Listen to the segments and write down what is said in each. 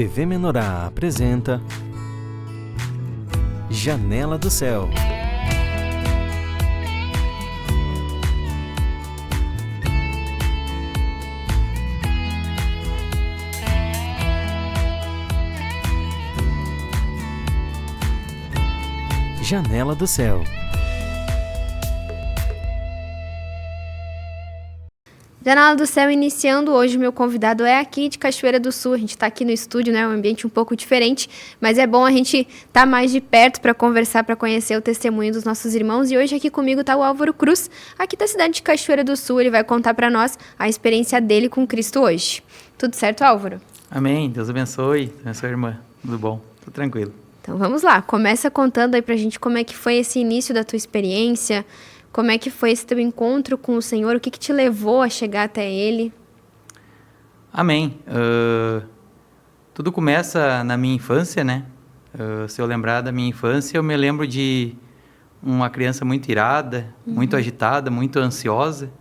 TV Menorá apresenta Janela do Céu. Janela do Céu. Janela do Céu iniciando hoje, meu convidado é aqui de Cachoeira do Sul, a gente está aqui no estúdio, né, um ambiente um pouco diferente, mas é bom a gente estar mais de perto para conversar, para conhecer o testemunho dos nossos irmãos, e hoje aqui comigo está o Álvaro Cruz, aqui da cidade de Cachoeira do Sul, ele vai contar para nós a experiência dele com Cristo hoje. Tudo certo, Álvaro? Amém, Deus abençoe, irmã, tudo bom, tudo tranquilo. Então vamos lá, começa contando aí pra gente como é que foi esse início da tua experiência. Como é que foi esse teu encontro com o Senhor? O que te levou a chegar até Ele? Amém. Tudo começa na minha infância, né? Se eu lembrar da minha infância, eu me lembro de uma criança muito irada, muito agitada, muito ansiosa.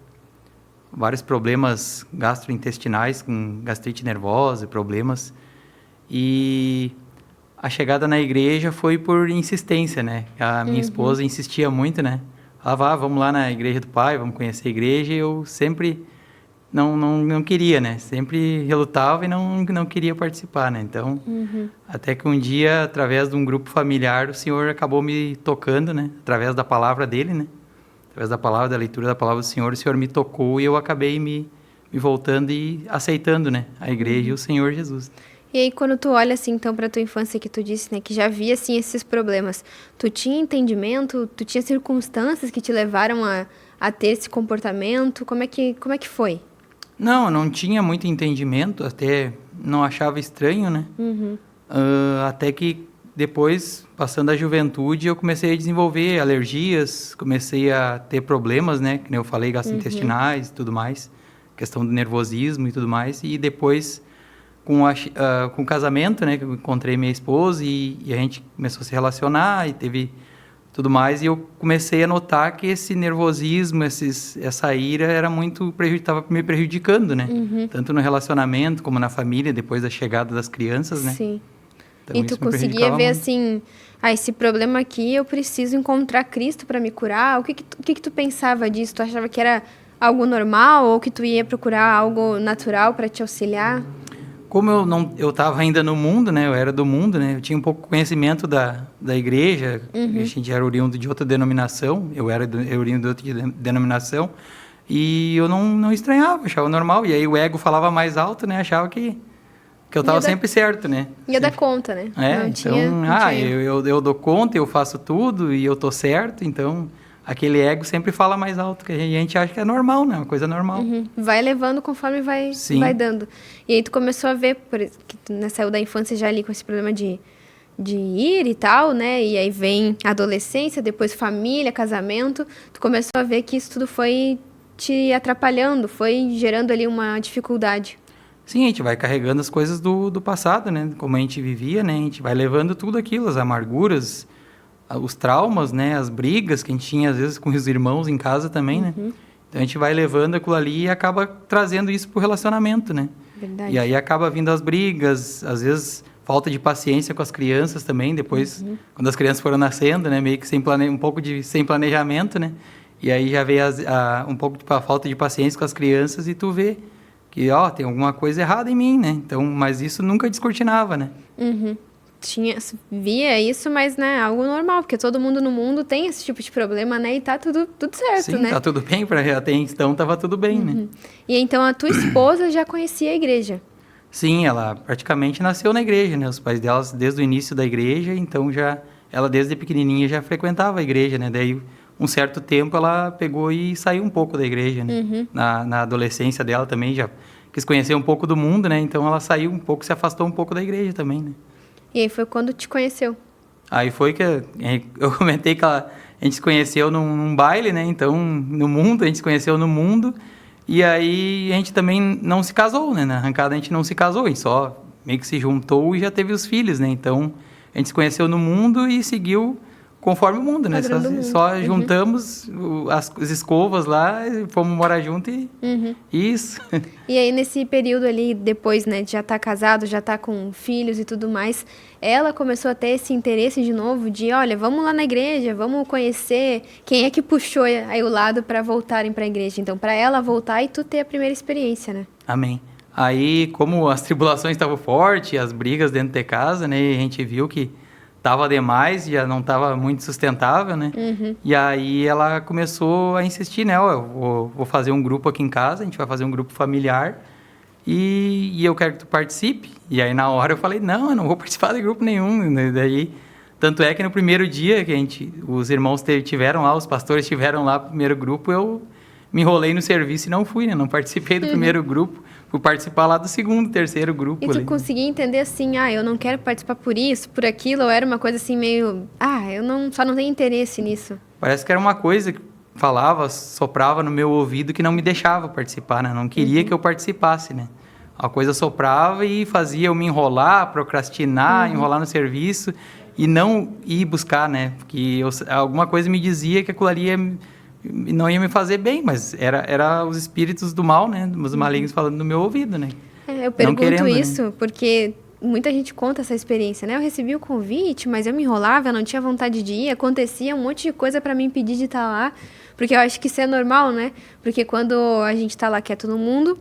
Vários problemas gastrointestinais, com gastrite nervosa, problemas. E a chegada na igreja foi por insistência, né? A minha esposa insistia muito, né? Falava, vamos lá na igreja do pai, vamos conhecer a igreja, e eu sempre não queria, né? Sempre relutava e não queria participar, né? Então, até que um dia, através de um grupo familiar, o Senhor acabou me tocando, né? Através da palavra dele, né? Através da palavra, da leitura da palavra do Senhor, o Senhor me tocou e eu acabei me voltando e aceitando, né? A igreja e o Senhor Jesus. E aí, quando tu olha, assim, então, para tua infância, que tu disse, né, que já havia, assim, esses problemas, tu tinha entendimento, tu tinha circunstâncias que te levaram a ter esse comportamento? Como é que foi? Não, eu não tinha muito entendimento, até não achava estranho, né? Até que depois, passando a juventude, eu comecei a desenvolver alergias, comecei a ter problemas, né? Que nem eu falei, gastrointestinais e tudo mais, questão do nervosismo e tudo mais, e depois com o casamento, né, que eu encontrei minha esposa e a gente começou a se relacionar e teve tudo mais, e eu comecei a notar que esse nervosismo, essa ira era muito estava me prejudicando, né? Tanto no relacionamento como na família, depois da chegada das crianças, né? Sim. Então, e tu conseguia ver muito. Assim, esse problema aqui, eu preciso encontrar Cristo para me curar? O que tu pensava disso? Tu achava que era algo normal ou que tu ia procurar algo natural para te auxiliar? Como eu estava ainda no mundo, né? Eu era do mundo, né? Eu tinha um pouco conhecimento da igreja. A gente era oriundo de outra denominação. Eu era oriundo de outra denominação. E eu não estranhava, achava normal. E aí o ego falava mais alto, né? Achava que eu estava sempre certo, né? Ia dar conta, né? Eu dou conta, eu faço tudo e eu tô certo. Então, aquele ego sempre fala mais alto, que a gente acha que é normal, né? Uma coisa normal. Vai levando conforme vai dando. E aí tu começou a ver, que tu, né, saiu da infância já ali com esse problema de ir e tal, né? E aí vem adolescência, depois família, casamento. Tu começou a ver que isso tudo foi te atrapalhando, foi gerando ali uma dificuldade. Sim, a gente vai carregando as coisas do passado, né? Como a gente vivia, né? A gente vai levando tudo aquilo, as amarguras, os traumas, né, as brigas que a gente tinha às vezes com os irmãos em casa também, né? Então a gente vai levando aquilo ali e acaba trazendo isso pro relacionamento, né? Verdade. E aí acaba vindo as brigas, às vezes falta de paciência com as crianças também, depois quando as crianças foram nascendo, né, meio que um pouco sem planejamento, né? E aí já veio um pouco de falta de paciência com as crianças e tu vê que, tem alguma coisa errada em mim, né? Então, mas isso nunca descortinava, né? Via isso, mas, né, algo normal, porque todo mundo no mundo tem esse tipo de problema, né, e tá tudo certo, Sim, né? Sim, tá tudo bem, até então tava tudo bem, né? E então a tua esposa já conhecia a igreja? Sim, ela praticamente nasceu na igreja, né? Os pais dela desde o início da igreja, então ela desde pequenininha já frequentava a igreja, né? Daí, um certo tempo, ela pegou e saiu um pouco da igreja, né? Na adolescência dela também, já quis conhecer um pouco do mundo, né? Então, ela saiu um pouco, se afastou um pouco da igreja também, né? E aí foi quando te conheceu? Aí foi que eu comentei que a gente se conheceu num baile, né? Então, no mundo, a gente se conheceu no mundo. E aí a gente também não se casou, né? Na arrancada a gente não se casou, a gente só meio que se juntou e já teve os filhos, né? Então, a gente se conheceu no mundo e seguiu conforme o mundo, né? Padrão do mundo. Só juntamos as escovas lá, fomos morar junto e isso. E aí, nesse período ali, depois, né, de já estar casado, já estar com filhos e tudo mais, ela começou a ter esse interesse de novo de, olha, vamos lá na igreja, vamos conhecer quem é que puxou aí o lado para voltarem para a igreja. Então, para ela voltar e tu ter a primeira experiência, né? Amém. Aí, como as tribulações estavam fortes, as brigas dentro de casa, né, a gente viu que tava demais, já não tava muito sustentável, né? E aí ela começou a insistir, né? Ó, eu vou fazer um grupo aqui em casa, a gente vai fazer um grupo familiar e eu quero que tu participe. E aí na hora eu falei, não, eu não vou participar de grupo nenhum. E daí, tanto é que no primeiro dia que os irmãos tiveram lá, os pastores estiveram lá no primeiro grupo, eu me enrolei no serviço e não fui, né? Não participei do primeiro grupo. Fui participar lá do segundo, terceiro grupo. E tu ali. conseguia entender assim, eu não quero participar por isso, por aquilo, ou era uma coisa assim meio, só não tenho interesse nisso. Parece que era uma coisa que soprava no meu ouvido que não me deixava participar, né? Não queria que eu participasse, né? A coisa soprava e fazia eu me enrolar, procrastinar, enrolar no serviço e não ir buscar, né? Porque alguma coisa me dizia que aquilo ali não ia me fazer bem, mas era os espíritos do mal, né? Os malignos falando no meu ouvido, né? Eu pergunto isso, né? porque muita gente conta essa experiência, né? Eu recebi o convite, mas eu me enrolava, eu não tinha vontade de ir, acontecia um monte de coisa para me impedir de estar lá, porque eu acho que isso é normal, né? Porque quando a gente tá lá quieto no mundo,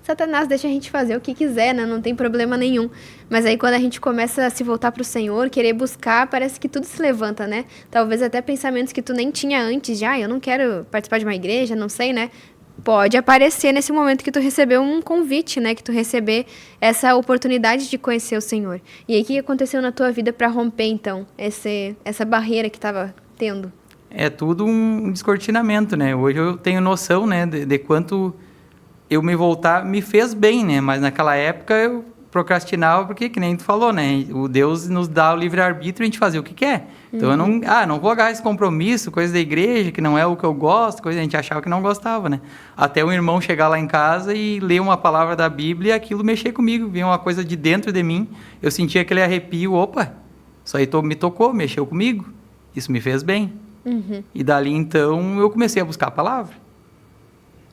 Satanás deixa a gente fazer o que quiser, né? Não tem problema nenhum. Mas aí quando a gente começa a se voltar pro Senhor, querer buscar, parece que tudo se levanta, né? Talvez até pensamentos que tu nem tinha antes, de, eu não quero participar de uma igreja, não sei, né? Pode aparecer nesse momento que tu recebeu um convite, né? Que tu receber essa oportunidade de conhecer o Senhor. E aí, o que aconteceu na tua vida para romper, então, essa barreira que estava tendo? É tudo um descortinamento, né? Hoje eu tenho noção, né? De quanto eu me voltar me fez bem, né? Mas naquela época eu procrastinava porque, que nem tu falou, né? O Deus nos dá o livre-arbítrio e a gente fazia o que quer. Então eu não vou agarrar esse compromisso, coisa da igreja, que não é o que eu gosto, coisa a gente achava que não gostava, né? Até o irmão chegar lá em casa e ler uma palavra da Bíblia e aquilo mexer comigo, vinha uma coisa de dentro de mim, eu sentia aquele arrepio, opa, isso aí me tocou, mexeu comigo, isso me fez bem. E dali então eu comecei a buscar a palavra.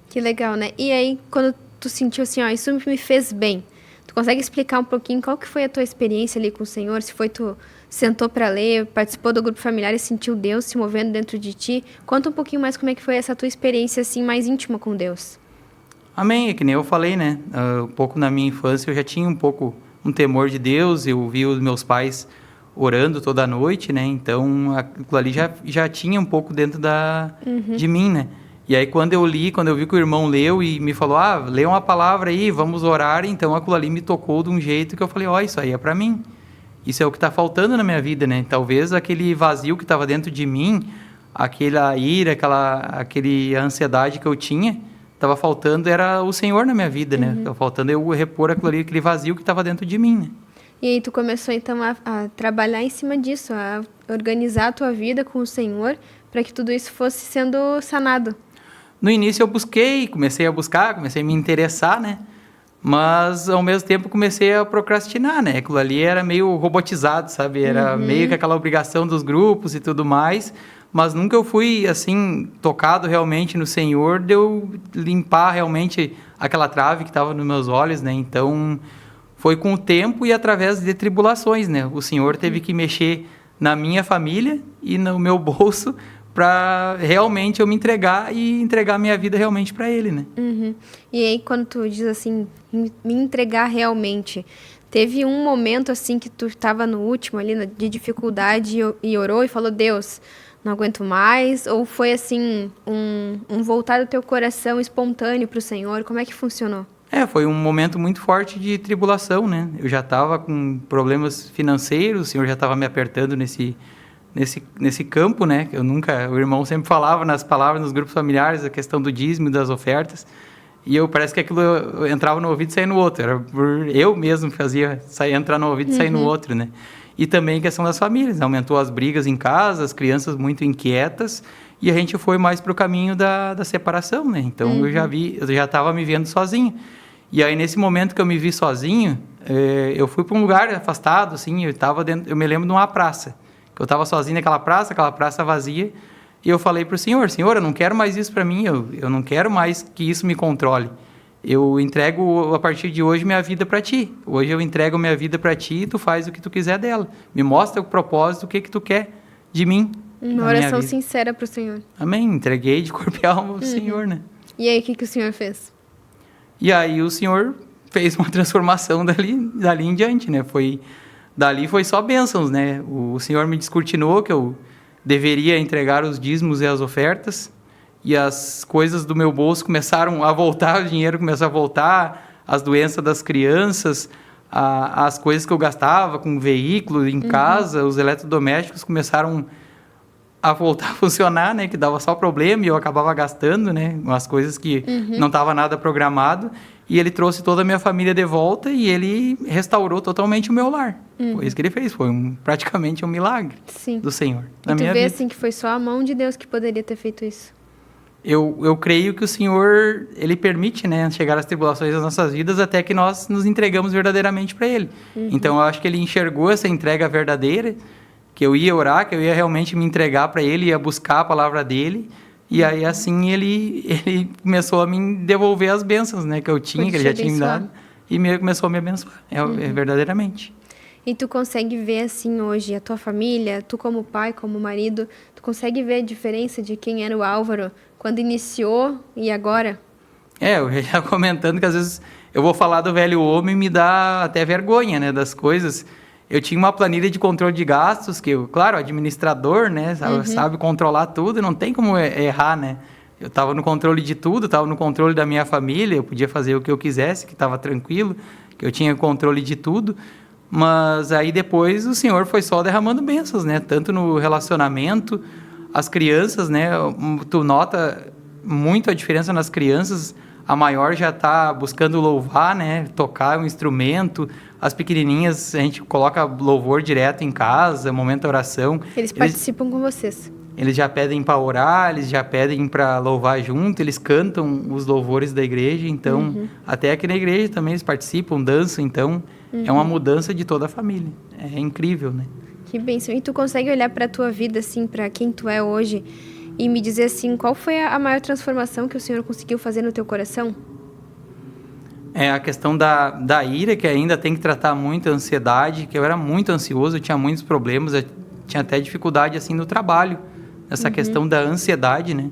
Que legal, né? E aí, quando tu sentiu assim, isso me fez bem, tu consegue explicar um pouquinho qual que foi a tua experiência ali com o Senhor? Se foi tu sentou para ler, participou do grupo familiar e sentiu Deus se movendo dentro de ti? Conta um pouquinho mais como é que foi essa tua experiência assim mais íntima com Deus. Amém, é que nem eu falei, né? Um pouco na minha infância eu já tinha um temor de Deus, eu vi os meus pais orando toda noite, né? Então aquilo ali já tinha um pouco dentro de mim, né? E aí quando eu vi que o irmão leu e me falou, lê uma palavra aí, vamos orar, então aquilo ali me tocou de um jeito que eu falei, isso aí é para mim. Isso é o que está faltando na minha vida, né? Talvez aquele vazio que estava dentro de mim, aquela ira, aquele ansiedade que eu tinha, estava faltando, era o Senhor na minha vida, né? Estava faltando eu repor aquele vazio que estava dentro de mim, né? E aí tu começou então a trabalhar em cima disso, a organizar a tua vida com o Senhor, para que tudo isso fosse sendo sanado. No início eu comecei a me interessar, né? Mas, ao mesmo tempo, comecei a procrastinar, né? Aquilo ali era meio robotizado, sabe? Era meio que aquela obrigação dos grupos e tudo mais. Mas nunca eu fui, assim, tocado realmente no Senhor de eu limpar realmente aquela trave que estava nos meus olhos, né? Então, foi com o tempo e através de tribulações, né? O Senhor teve que mexer na minha família e no meu bolso para realmente eu me entregar e entregar minha vida realmente para Ele, né? E aí, quando tu diz assim, me entregar realmente, teve um momento assim que tu estava no último ali, de dificuldade e orou e falou, Deus, não aguento mais? Ou foi assim, um voltar do teu coração espontâneo para o Senhor? Como é que funcionou? Foi um momento muito forte de tribulação, né? Eu já estava com problemas financeiros, o Senhor já estava me apertando nesse campo, né? O irmão sempre falava nas palavras, nos grupos familiares, a questão do dízimo, das ofertas, e parece que aquilo entrava no ouvido e saía no outro, eu mesmo fazia entrar no ouvido e sair no outro, né? E também a questão das famílias, aumentou as brigas em casa, as crianças muito inquietas, e a gente foi mais para o caminho da separação, né? Então eu já estava me vendo sozinho, e aí nesse momento que eu me vi sozinho, eu fui para um lugar afastado, assim, eu me lembro de uma praça, Eu estava sozinho naquela praça vazia, e eu falei para o Senhor, Senhor, eu não quero mais isso para mim, eu não quero mais que isso me controle. Eu entrego, a partir de hoje, minha vida para Ti. Hoje eu entrego minha vida para Ti e Tu faz o que Tu quiser dela. Me mostra o propósito, o que Tu quer de mim. Uma oração sincera para o Senhor. Amém. Entreguei de corpo e alma ao Senhor, né? E aí, o que o Senhor fez? E aí o Senhor fez uma transformação dali em diante, né? Dali foi só bênçãos, né? O Senhor me descortinou que eu deveria entregar os dízimos e as ofertas, e as coisas do meu bolso começaram a voltar, o dinheiro começou a voltar, as doenças das crianças, as coisas que eu gastava com veículo em casa, os eletrodomésticos começaram a voltar a funcionar, né? Que dava só problema e eu acabava gastando, né? Umas coisas que não estava nada programado. E ele trouxe toda a minha família de volta e ele restaurou totalmente o meu lar. Foi isso que ele fez. Foi praticamente um milagre do Senhor na minha vida. Assim que foi só a mão de Deus que poderia ter feito isso? Eu creio que o Senhor, Ele permite, né, chegar às tribulações das nossas vidas até que nós nos entregamos verdadeiramente para Ele. Então, eu acho que Ele enxergou essa entrega verdadeira, que eu ia orar, que eu ia realmente me entregar para Ele, ia buscar a palavra dEle, e aí, assim, Ele começou a me devolver as bênçãos, né, que eu tinha, que Ele já tinha me dado, e começou a me abençoar, verdadeiramente. E tu consegue ver, assim, hoje, a tua família, tu como pai, como marido, tu consegue ver a diferença de quem era o Álvaro quando iniciou e agora? Eu já ia comentando que às vezes eu vou falar do velho homem e me dá até vergonha, né, das coisas. Eu tinha uma planilha de controle de gastos, que eu, claro, administrador, né, sabe controlar tudo, não tem como errar, né. Eu estava no controle de tudo, estava no controle da minha família, eu podia fazer o que eu quisesse, que estava tranquilo, que eu tinha controle de tudo. Mas aí depois o Senhor foi só derramando bênçãos, né? Tanto no relacionamento, as crianças, né? Tu nota muito a diferença nas crianças. A maior já está buscando louvar, né? Tocar um instrumento. As pequenininhas, a gente coloca louvor direto em casa, momento de oração. Eles participam com vocês. Eles já pedem para orar, eles já pedem para louvar junto, eles cantam os louvores da igreja. Então, até aqui na igreja também eles participam, dançam. Então, é uma mudança de toda a família. É incrível, né? Que bênção. E tu consegue olhar para a tua vida, assim, para quem tu é hoje e me dizer, assim, qual foi a maior transformação que o Senhor conseguiu fazer no teu coração? É a questão da ira, que ainda tem que tratar muito, a ansiedade, que eu era muito ansioso, eu tinha muitos problemas, eu tinha até dificuldade, assim, no trabalho. Essa questão da ansiedade, né?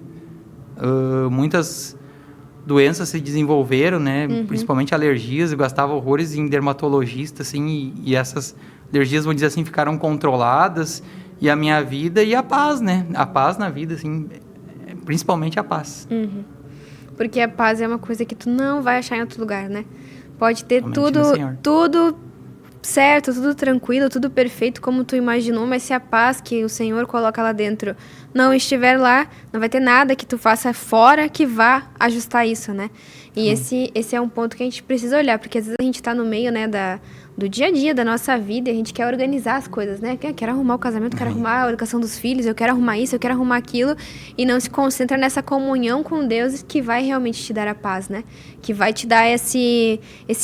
Muitas doenças se desenvolveram, né? Principalmente alergias. Eu gastava horrores em dermatologista, assim, e essas alergias, vamos dizer assim, ficaram controladas. E a minha vida e a paz, né? A paz na vida, assim, principalmente a paz. Porque a paz é uma coisa que tu não vai achar em outro lugar, né? Pode ter Somente tudo certo, tudo tranquilo, tudo perfeito como tu imaginou, mas se a paz que o Senhor coloca lá dentro não estiver lá, não vai ter nada que tu faça fora que vá ajustar isso, né? E esse é um ponto que a gente precisa olhar, porque às vezes a gente tá no meio, né, do dia a dia, da nossa vida, e a gente quer organizar as coisas, né? Eu quero arrumar o casamento, quero arrumar a educação dos filhos, eu quero arrumar isso, eu quero arrumar aquilo, e não se concentra nessa comunhão com Deus que vai realmente te dar a paz, né? Que vai te dar esse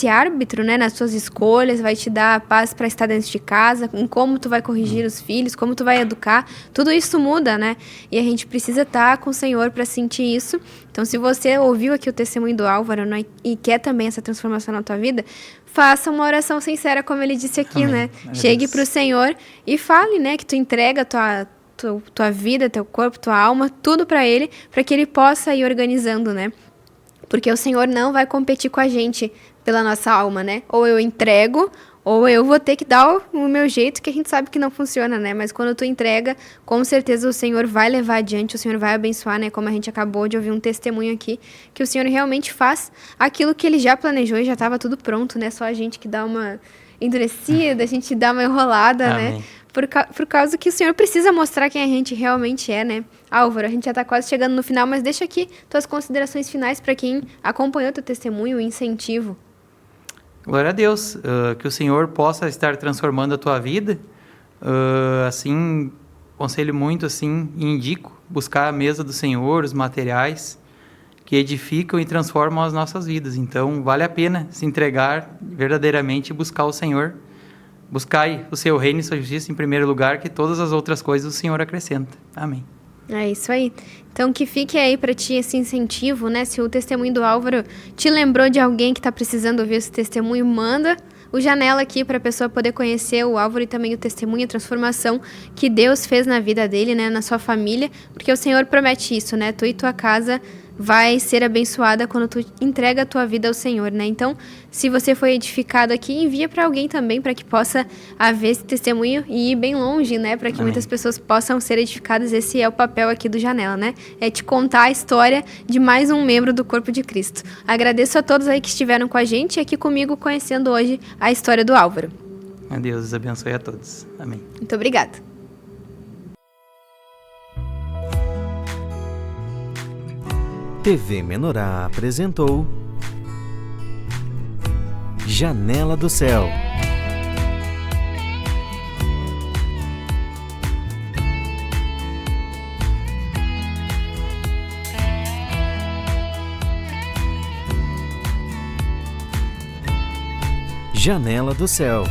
árbitro, né, nas suas escolhas, vai te dar a paz para estar dentro de casa, em como tu vai corrigir os filhos, como tu vai educar, tudo isso muda, né? E a gente precisa estar com o Senhor para sentir isso. Então, se você ouviu aqui o testemunho do Álvaro, né, e quer também essa transformação na tua vida, faça uma oração sincera, como ele disse aqui, né? Chegue para o Senhor e fale, né, que tu entrega tua vida, teu corpo, tua alma, tudo para Ele, para que Ele possa ir organizando, né? Porque o Senhor não vai competir com a gente pela nossa alma, né? Ou eu entrego, ou eu vou ter que dar o meu jeito, que a gente sabe que não funciona, né? Mas quando tu entrega, com certeza o Senhor vai levar adiante, o Senhor vai abençoar, né? Como a gente acabou de ouvir um testemunho aqui, que o Senhor realmente faz aquilo que Ele já planejou e já estava tudo pronto, né? Só a gente que dá uma endurecida, a gente dá uma enrolada, né? Por causa que o Senhor precisa mostrar quem a gente realmente é, né? Álvaro, a gente já está quase chegando no final, mas deixa aqui tuas considerações finais para quem acompanhou teu testemunho, o incentivo. Glória a Deus, que o Senhor possa estar transformando a tua vida. Assim, aconselho muito, assim, e indico buscar a mesa do Senhor, os materiais que edificam e transformam as nossas vidas. Então, vale a pena se entregar verdadeiramente e buscar o Senhor buscai o seu reino e sua justiça em primeiro lugar, que todas as outras coisas o Senhor acrescenta. Amém. É isso aí. Então, que fique aí para ti esse incentivo, né? Se o testemunho do Álvaro te lembrou de alguém que está precisando ouvir esse testemunho, manda o Janela aqui para a pessoa poder conhecer o Álvaro e também o testemunho, a transformação que Deus fez na vida dele, né? Na sua família, porque o Senhor promete isso, né? Tu e tua casa vai ser abençoada quando tu entrega a tua vida ao Senhor, né? Então, se você foi edificado aqui, envia para alguém também, para que possa haver esse testemunho e ir bem longe, né? Para que Amém. muitas pessoas possam ser edificadas. Esse é o papel aqui do Janela, né? É te contar a história de mais um membro do corpo de Cristo. Agradeço a todos aí que estiveram com a gente e aqui comigo conhecendo hoje a história do Álvaro. Deus abençoe a todos. Amém. Muito obrigada. TV Menorá apresentou Janela do Céu. Janela do Céu.